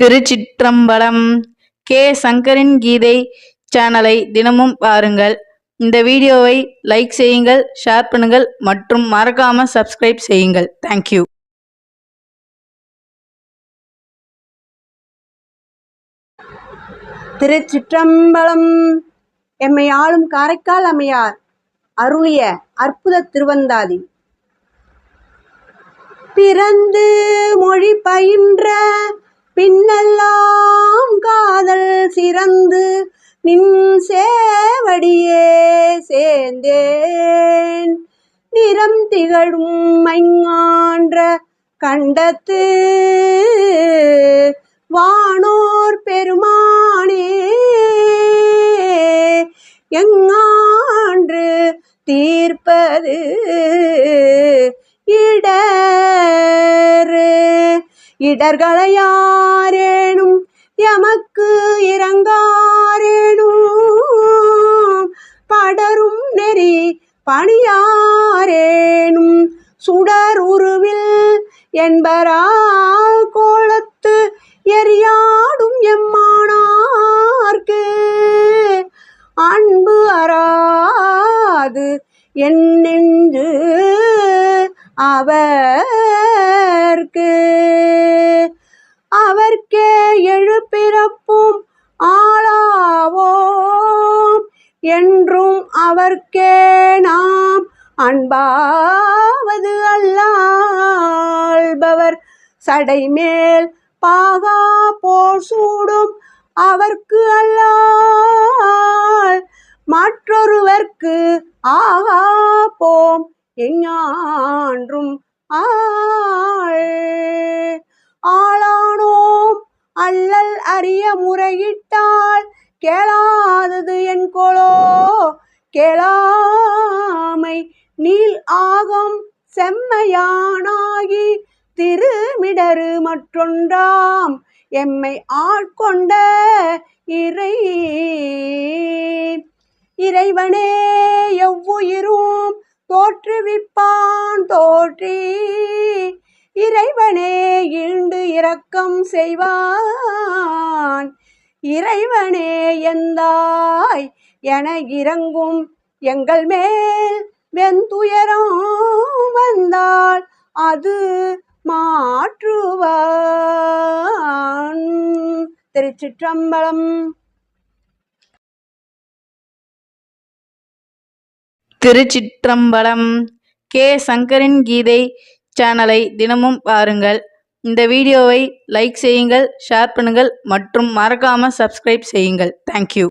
திருச்சிற்றம்பலம். K. சங்கரின் கீதை சேனலை தினமும் பாருங்கள். இந்த வீடியோவை லைக் செய்யுங்கள், ஷேர் பண்ணுங்கள் மற்றும் மறக்காம சப்ஸ்கிரைப் செய்யுங்கள். தேங்க்யூ. திருச்சிற்றம்பலம். எம்மை ஆளும் காரைக்கால் அம்மையார் அருளிய அற்புத திருவந்தாதி. பிறந்து மொழி பயின்ற பின்னெல்லாம் காதல் சிறந்து நின் சேவடியே சேர்ந்தேன். நிறம் திகழும் மைங்கான்ற கண்டத்து வானோர் பெருமானே, எங்கான்று தீர்ப்பது இடர்களையாரேனும் எமக்கு இறங்காரேனும் படரும் நெறி பணியாரேனும் சுடர் உருவில் என்பரா கோலத்து எரியாடும் எம்மானார்க்கு அன்பு அறாது என் நெஞ்சு அவர்க்கே எழுப்பிறப்பும் ஆளாவோம் என்றும் அவர்க்கே நாம் அன்பாவது அல்லாள்பவர் சடைமேல் பாகா போர் சூடும் அவர்க்கு அல்லால் மற்றொருவர்க்கு ஆகா போம் எஞ்ஞான்றும் ஆளானோம் அல்லல் அறிய முறையிட்டால் கேளாதது என் கொலோ கேளாமை நீல் ஆகம் செம்மையானாகி திருமிடரு மற்றொன்றாம் எம்மை ஆட்கொண்ட இறைவனே எவ்வுயிரும் தோற்றுவிப்பான் தோற்றி இறைவனே ஈண்டு இரக்கம் செய்வான். இறைவனே எந்தாய் என இறங்கும் எங்கள் மேல் வெந்துயரம் வந்தால் அது மாற்றுவான். திருச்சிற்றம்பலம். திருச்சிற்றம்பலம். கே. சங்கரின் கீதை சேனலை தினமும் பாருங்கள். இந்த வீடியோவை லைக் செய்யுங்கள், ஷேர் பண்ணுங்கள் மற்றும் மறக்காம சப்ஸ்கிரைப் செய்யுங்கள். தேங்க்யூ.